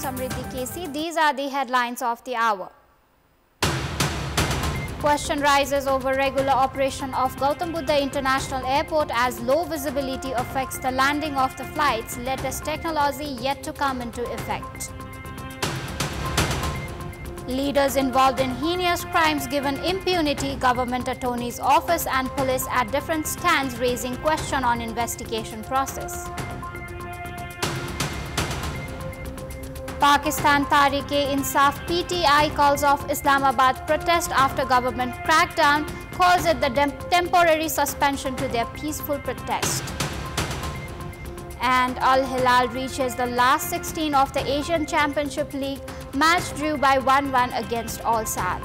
Samriddhi KC. These are the headlines of the hour. Question rises over regular operation of Gautam Buddha International Airport as low visibility affects the landing of the flights. Latest technology yet to come into effect. Leaders involved in heinous crimes given impunity. Government attorney's office and police at different stands raising question on investigation process. Pakistan Tehreek-e-Insaf PTI calls off Islamabad protest after government crackdown, calls it the temporary suspension to their peaceful protest. And Al Hilal reaches the last 16 of the Asian Championship League. Match drew by 1-1 against Al Sadd.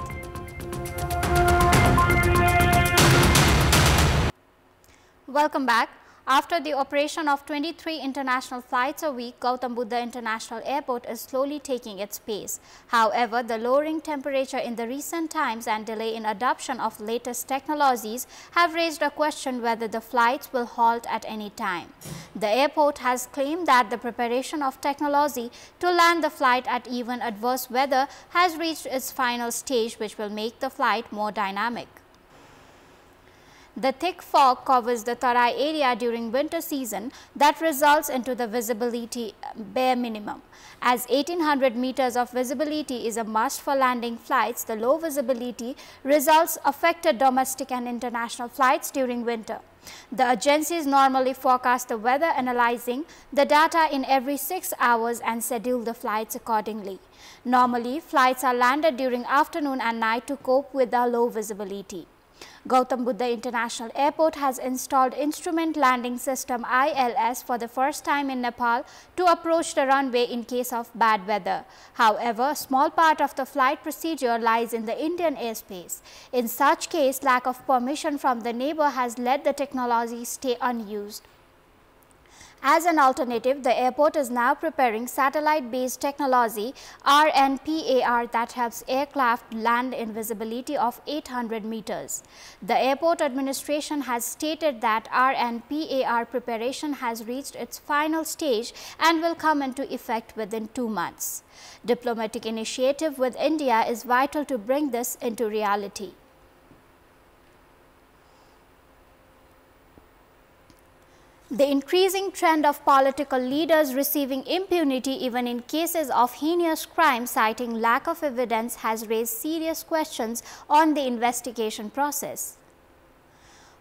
Welcome back. After the operation of 23 international flights a week, Gautam Buddha International Airport is slowly taking its pace. However, the lowering temperature in the recent times and delay in adoption of latest technologies have raised a question whether the flights will halt at any time. The airport has claimed that the preparation of technology to land the flight at even adverse weather has reached its final stage, which will make the flight more dynamic. The thick fog covers the Tarai area during winter season that results into the visibility bare minimum. As 1800 meters of visibility is a must for landing flights, the low visibility results affected domestic and international flights during winter. The agencies normally forecast the weather, analyzing the data in every 6 hours and schedule the flights accordingly. Normally, flights are landed during afternoon and night to cope with the low visibility. Gautam Buddha International Airport has installed Instrument Landing System ILS for the first time in Nepal to approach the runway in case of bad weather. However, a small part of the flight procedure lies in the Indian airspace. In such case, lack of permission from the neighbor has let the technology stay unused. As an alternative, the airport is now preparing satellite-based technology RNPAR that helps aircraft land in visibility of 800 meters. The airport administration has stated that RNPAR preparation has reached its final stage and will come into effect within 2 months. Diplomatic initiative with India is vital to bring this into reality. The increasing trend of political leaders receiving impunity even in cases of heinous crime, citing lack of evidence, has raised serious questions on the investigation process.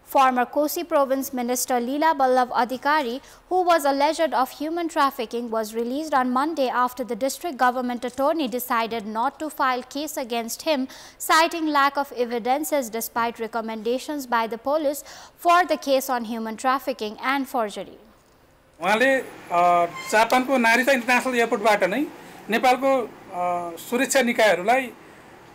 Former Kosi Province Minister Leela Ballabh Adhikari, who was alleged of human trafficking, was released on Monday after the district government attorney decided not to file case against him, citing lack of evidences despite recommendations by the police for the case on human trafficking and forgery. उहाँले जापानको Narita international एयरपोर्टबाट नै नेपालको सुरक्षा निकायहरूलाई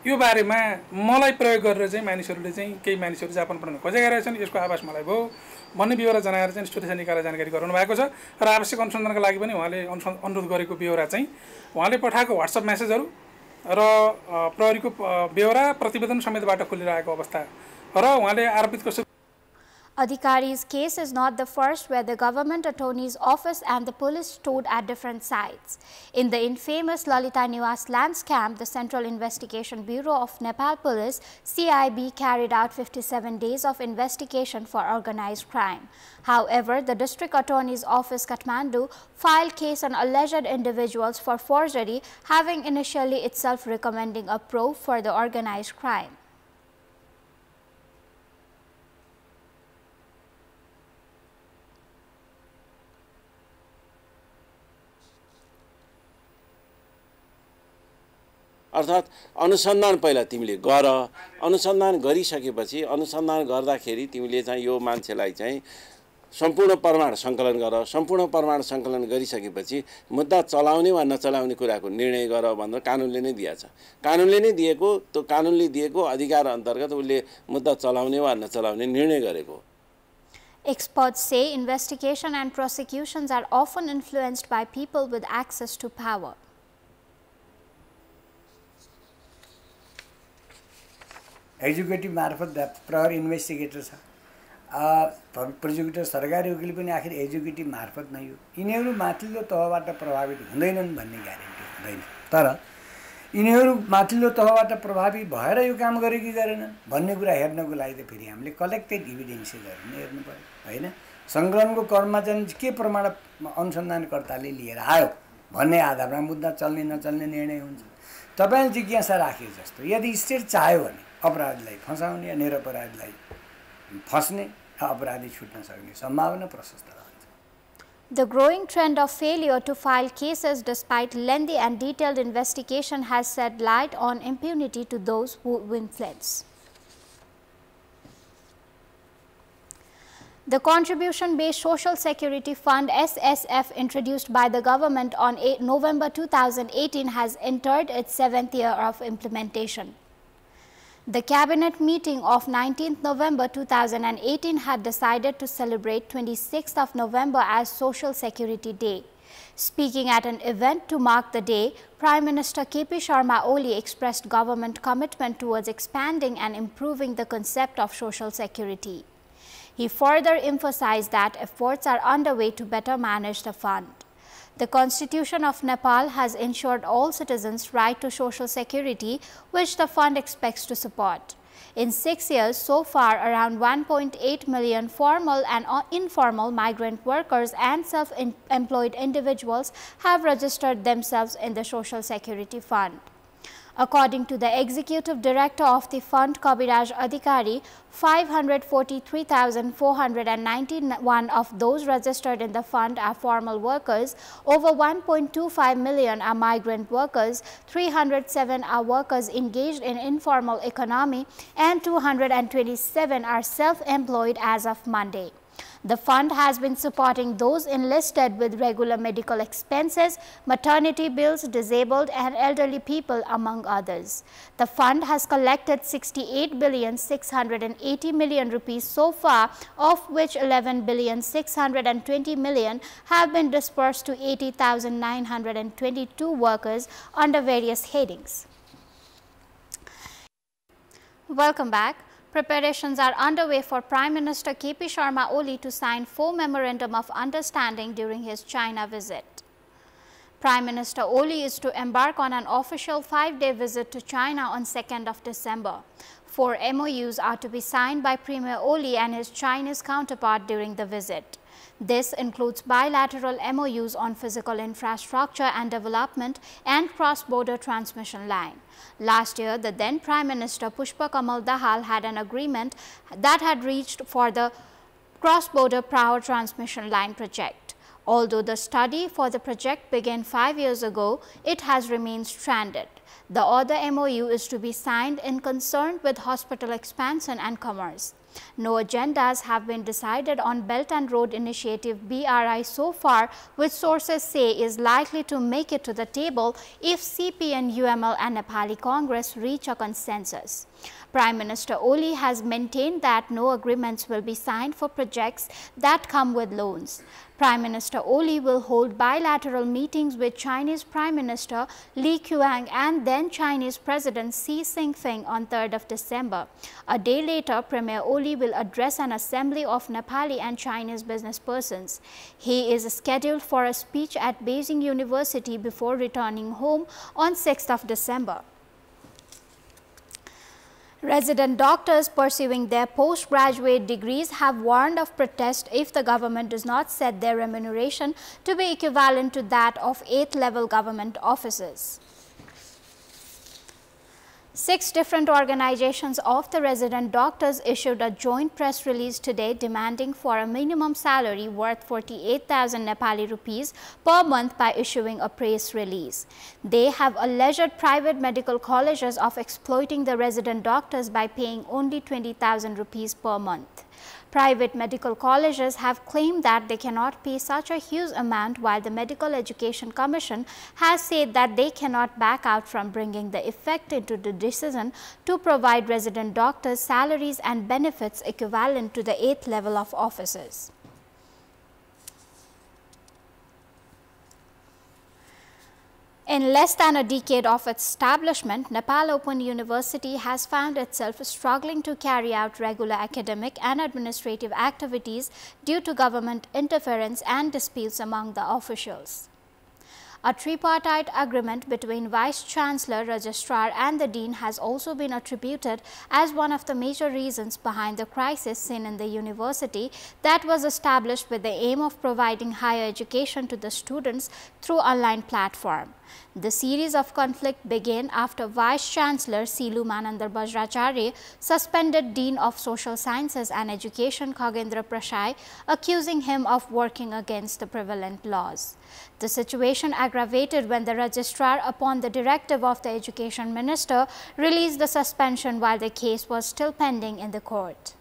यो बारेमा मलाई प्रयोग गरेर चाहिँ मानिसहरूले चाहिँ केही मानिसहरू जापान पठाउन खोजेका रहेछन्, यसको आभास मलाई भयो भन्ने ब्यौरा जनाएर चाहिँ सुरक्षा निकायलाई जानकारी गराउनु भएको छ र आवश्यक अनुसन्धानका लागि पनि उहाँले अनुरोध गरेको ब्यौरा चाहिँ उहाँले पठाएको व्हाट्सएप मेसेजहरू र प्रहरीको ब्यौरा प्रतिवेदन समेतबाट खुलिरहेको अवस्था र उहाँले आरोपितको Adhikari's case is not the first where the government attorney's office and the police stood at different sides. In the infamous Lalita Niwas land scam, the Central Investigation Bureau of Nepal Police (CIB) carried out 57 days of investigation for organized crime. However, the district attorney's office Kathmandu filed case on alleged individuals for forgery, having initially itself recommending a probe for the organized crime. अर्थात् अनुसन्धान पहिला तिमीले गर, अनुसन्धान गरिसकेपछि अनुसन्धान गर्दाखेरि तिमीले चाहिँ यो मान्छेलाई चाहिँ सम्पूर्ण प्रमाण संकलन गर, सम्पूर्ण प्रमाण संकलन गरिसकेपछि मुद्दा चलाउने वा नचलाउने कुराको निर्णय गर भनेर कानुनले नै दिएको छ। कानुनले नै दिएको, त्यो कानुनले दिएको अधिकार अन्तर्गत उसले मुद्दा चलाउने वा नचलाउने निर्णय गरेको। Experts say investigation and prosecutions are often influenced by people with access to power. Executive मार्फत प्रहरी इन्भेस्टिगेटर छ, प्रोसिक्युटर सरकारी वकिल पनि आखिर एक्जिक्युटिभ मार्फत नै हो। यिनीहरू माथिल्लो तहबाट प्रभावित हुँदैनन् भन्ने ग्यारेन्टी हुँदैन। तर यिनीहरू माथिल्लो तहबाट प्रभावित भएर यो काम गरे कि गरेनन् भन्ने कुरा हेर्नको लागि त फेरि हामीले कलेक्टेड इभिडेन्सेसहरू नै हेर्नु पर्यो होइन। सङ्कलनको क्रममा चाहिँ के प्रमाण अनुसन्धानकर्ताले लिएर आयो भन्ने आधारमा मुद्दा चल्ने नचल्ने निर्णय हुन्छ। तपाईँले जिज्ञासा राखे जस्तो यदि स्टेट चाह्यो भने अपराधीलाई फसाउने या निरपराधीलाई फस्ने अपराधी छुट्न सक्ने सम्भावना प्रशस्त रहन्छ। The growing trend of failure to file cases despite lengthy and detailed investigation has shed light on impunity to those who influence. The Contribution-Based Social Security Fund (SSF) introduced by the government on November 2018 has entered its 7th year of implementation. The cabinet meeting of 19th November 2018 had decided to celebrate 26th of November as Social Security Day. Speaking at an event to mark the day, Prime Minister KP Sharma Oli expressed government commitment towards expanding and improving the concept of social security. He further emphasized that efforts are underway to better manage the fund. The Constitution of Nepal has ensured all citizens' right to social security, which the fund expects to support. In 6 years, so far, around 1.8 million formal and informal migrant workers and self-employed individuals have registered themselves in the Social Security Fund. According to the Executive Director of the Fund, Kabiraj Adhikari, 543,491 of those registered in the fund are formal workers, over 1.25 million are migrant workers, 307 are workers engaged in informal economy, and 227 are self-employed as of Monday. The fund has been supporting those enlisted with regular medical expenses, maternity bills, disabled and elderly people, among others. The fund has collected 68,680 million rupees so far, of which 11,620 million have been dispersed to 80,922 workers under various headings. Welcome back. Preparations are underway for Prime Minister KP Sharma Oli to sign 4 Memorandum of Understanding during his China visit. Prime Minister Oli is to embark on an official 5-day visit to China on 2nd of December. 4 MOUs are to be signed by Premier Oli and his Chinese counterpart during the visit. This includes bilateral MOUs on physical infrastructure and development and cross-border transmission line. Last year, the then Prime Minister Pushpa Kamal Dahal had an agreement that had reached for the cross-border power transmission line project. Although the study for the project began 5 years ago, it has remained stranded. The other MOU is to be signed in concern with hospital expansion and commerce. No agendas have been decided on Belt and Road Initiative BRI so far, which sources say is likely to make it to the table if CPN, UML and Nepali Congress reach a consensus. Prime Minister Oli has maintained that no agreements will be signed for projects that come with loans. Prime Minister Oli will hold bilateral meetings with Chinese Prime Minister Li Qiang and then Chinese President Xi Jinping on 3rd of December. A day later, Premier Oli will address an assembly of Nepali and Chinese business persons. He is scheduled for a speech at Beijing University before returning home on 6th of December. Resident doctors pursuing their postgraduate degrees have warned of protest if the government does not set their remuneration to be equivalent to that of 8th level government officers. 6 different organizations of the resident doctors issued a joint press release today demanding for a minimum salary worth 48,000 Nepali rupees per month by issuing a press release. They have alleged private medical colleges of exploiting the resident doctors by paying only 20,000 rupees per month. Private medical colleges have claimed that they cannot pay such a huge amount, while the Medical Education Commission has said that they cannot back out from bringing the effect into the decision to provide resident doctors salaries and benefits equivalent to the 8th level of officers. In less than a decade of its establishment, Nepal Open University has found itself struggling to carry out regular academic and administrative activities due to government interference and disputes among the officials. A tripartite agreement between Vice-Chancellor, Registrar and the Dean has also been attributed as one of the major reasons behind the crisis seen in the university that was established with the aim of providing higher education to the students through online platform. The series of conflict began after Vice-Chancellor Silu Manandar Bajracharya suspended Dean of Social Sciences and Education Khagendra Prasai, accusing him of working against the prevalent laws. The situation aggravated when the registrar, upon the directive of the Education Minister, released the suspension while the case was still pending in the court.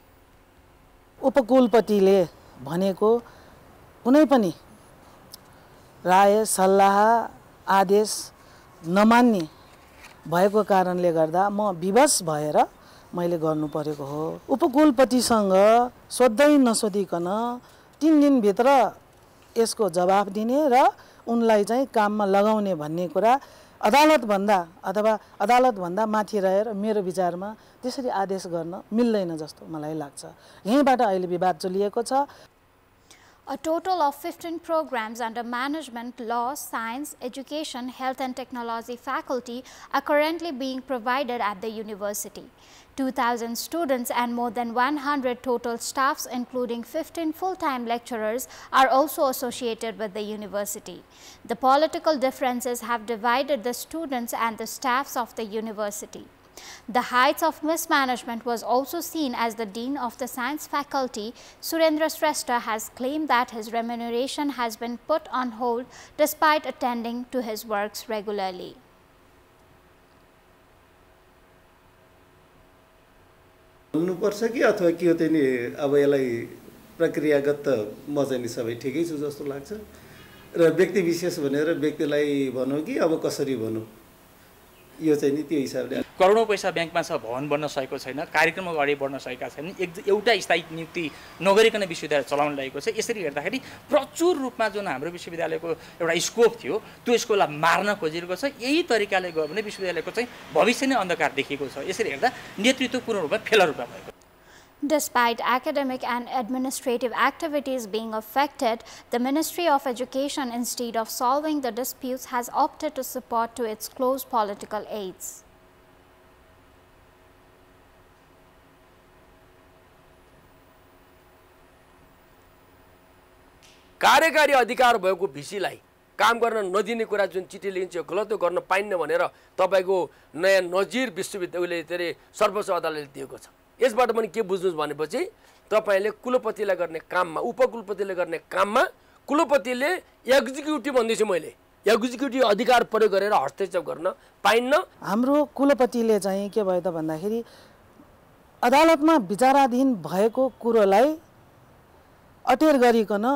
उपकुलपतिले भनेको कुनै पनि राय सल्लाह आदेश नमान्ने भएको कारणले गर्दा म विवश भएर मैले गर्नु परेको हो। उपकुलपतिसँग सोध्दै नसोधिकन 3 दिन भित्र यसको जवाफ दिने र उनलाई चाहिँ काममा लगाउने भन्ने कुरा अदालत भन्दा अथवा अदालत भन्दा माथि रहेर मेरो विचारमा त्यसरी आदेश गर्न मिल्दैन जस्तो मलाई लाग्छ। यहीबाट अहिले विवाद चलिएको छ। A total of 15 programs under management, law, science, education, health and technology faculty are currently being provided at the university. 2,000 students and more than 100 total staffs, including 15 full-time lecturers, are also associated with the university. The political differences have divided the students and the staffs of the university. The heights of mismanagement was also seen as the Dean of the Science Faculty, Surendra Shrestha, has claimed that his remuneration has been put on hold despite attending to his works regularly. भन्नुपर्छ कि अथवा के हो त्यही नि अब यसलाई प्रक्रियागत म चाहिँ नि सबै ठिकै छु जस्तो लाग्छ र व्यक्ति विशेष भनेर व्यक्तिलाई भनौं कि अब कसरी भनौं यो चाहिँ नि त्यो हिसाबले करोडौं पैसा ब्याङ्कमा छ भवन बन्न सकेको छैन कार्यक्रम अगाडि बढ्न सकेका छैनन् एउटा स्थायी नियुक्ति नगरिकन विश्वविद्यालय चलाउन लागेको छ। यसरी हेर्दाखेरि प्रचुर रूपमा जुन हाम्रो विश्वविद्यालयको एउटा स्कोप थियो त्यो स्कोपलाई मार्न खोजिएको छ। यही तरिकाले गयो भने विश्वविद्यालयको चाहिँ भविष्य नै अन्धकार देखिएको छ। यसरी हेर्दा नेतृत्व पूर्ण रूपमा फेला रूपमा भएको। Despite academic and administrative activities being affected, the Ministry of Education, instead of solving the disputes, has opted to support to its close political aides. कार्यकारी अधिकार भएको भिसीलाई काम गर्न नदिने कुरा जुन चिठी लेखिन्छ गलत गर्न पाइन्न भनेर तपाईको नयाँ नजिर विश्वविद्यालयले सर्वोच्च अदालतले दिएको छ। यसबाट पनि के बुझ्नुस् भनेपछि तपाईले कुलपतिले गर्ने काममा उपकुलपतिले गर्ने काममा कुलपतिले एक्जिक्युटिभ भन्दैछु मैले एक्जिक्युटिभ अधिकार प्रयोग गरेर हस्तक्षेप गर्न पाइन्न। हाम्रो कुलपतिले चाहिँ के भयो त भन्दाखेरि अदालतमा विचाराधीन भएको कुरोलाई अटेर गरिकन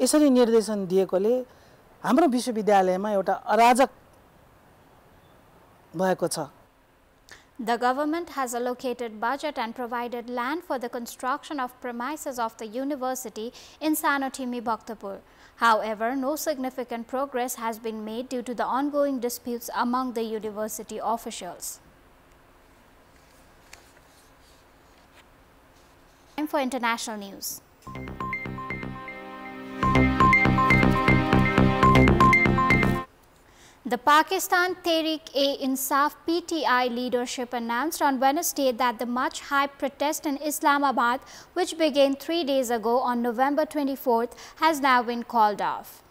यसरी निर्देशन दिएकोले हाम्रो विश्वविद्यालयमा एउटा अराजक भएको छ। The government has allocated budget and provided land for the construction of premises of the university in Sanotimi, Bhaktapur. However, no significant progress has been made due to the ongoing disputes among the university officials. Time for international news. The Pakistan Tehreek-e-Insaf PTI leadership announced on Wednesday that the much-hyped protest in Islamabad, which began 3 days ago on November 24th, has now been called off.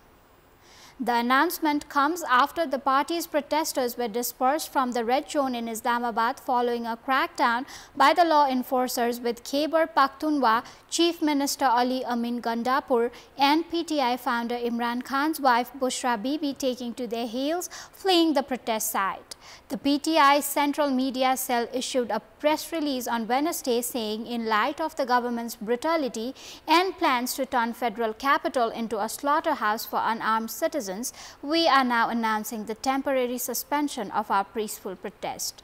The announcement comes after the party's protesters were dispersed from the red zone in Islamabad following a crackdown by the law enforcers, with Khyber Pakhtunkhwa Chief Minister Ali Amin Gandapur and PTI founder Imran Khan's wife Bushra Bibi taking to their heels, fleeing the protest site. The PTI Central Media Cell issued a press release on Wednesday saying, in light of the government's brutality and plans to turn federal capital into a slaughterhouse for unarmed citizens, we are now announcing the temporary suspension of our peaceful protest.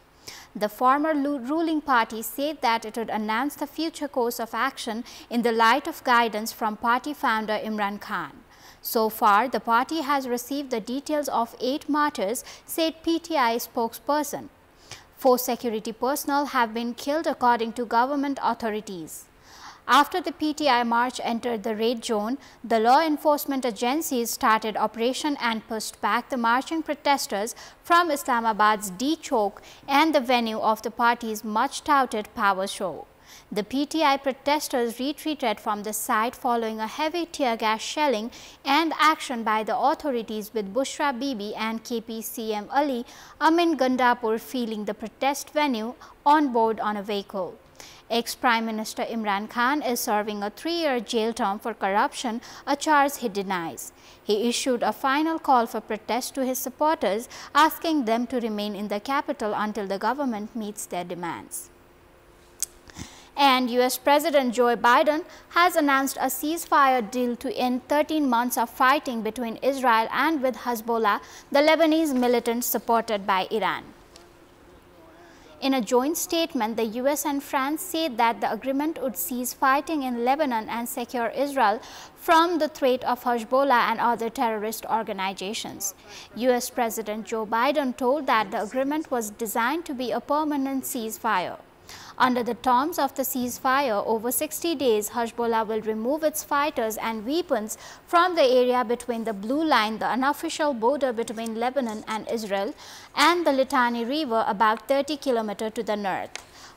The former ruling party said that it would announce the future course of action in the light of guidance from party founder Imran Khan. So far, the party has received the details of 8 martyrs, said PTI spokesperson. 4 security personnel have been killed according to government authorities. After the PTI march entered the red zone, the law enforcement agencies started operation and pushed back the marching protesters from Islamabad's D Chowk and the venue of the party's much-touted power show. The PTI protesters retreated from the site following a heavy tear gas shelling and action by the authorities, with Bushra Bibi and KP CM Ali Amin Gandapur filling the protest venue on board on a vehicle. Ex-Prime Minister Imran Khan is serving a 3-year jail term for corruption, a charge he denies. He issued a final call for protest to his supporters, asking them to remain in the capital until the government meets their demands. And US President Joe Biden has announced a ceasefire deal to end 13 months of fighting between Israel and with Hezbollah, the Lebanese militant supported by Iran. In a joint statement, the US and France said that the agreement would cease fighting in Lebanon and secure Israel from the threat of Hezbollah and other terrorist organizations. US President Joe Biden told that the agreement was designed to be a permanent ceasefire. Under the terms of the ceasefire, over 60 days, Hezbollah will remove its fighters and weapons from the area between the Blue Line, the unofficial border between Lebanon and Israel, and the Litani River, about 30 km to the north.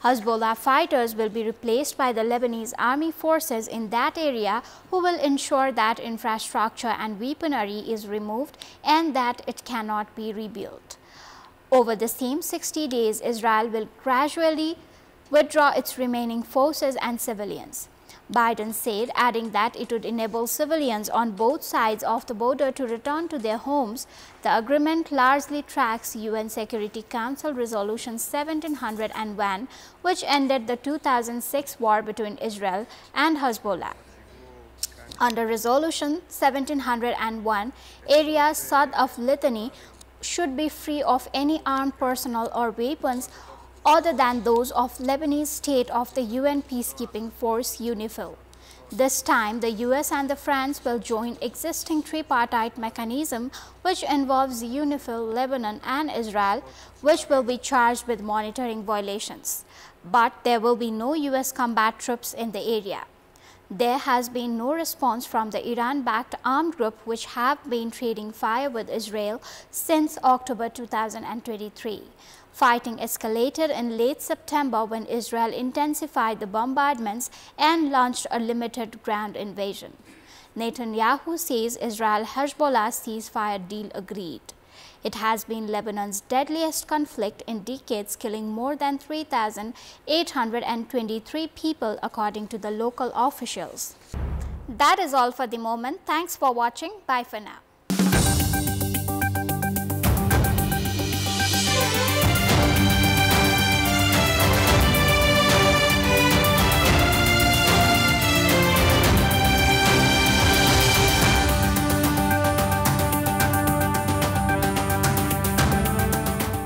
Hezbollah fighters will be replaced by the Lebanese army forces in that area, who will ensure that infrastructure and weaponry is removed and that it cannot be rebuilt. Over the same 60 days, Israel will gradually withdraw its remaining forces and civilians. Biden said, adding that it would enable civilians on both sides of the border to return to their homes. The agreement largely tracks UN Security Council Resolution 1701, which ended the 2006 war between Israel and Hezbollah. Under Resolution 1701, areas south of Litani should be free of any armed personnel or weapons other than those of Lebanese state of the UN peacekeeping force UNIFIL. This time, the US and the France will join existing tripartite mechanism, which involves UNIFIL, Lebanon and Israel, which will be charged with monitoring violations. But there will be no US combat troops in the area. There has been no response from the Iran-backed armed group, which have been trading fire with Israel since October 2023. Fighting escalated in late September when Israel intensified the bombardments and launched a limited ground invasion. Netanyahu says Israel-Hezbollah ceasefire deal agreed. It has been Lebanon's deadliest conflict in decades, killing more than 3,823 people, according to the local officials. That is all for the moment. Thanks for watching. Bye for now.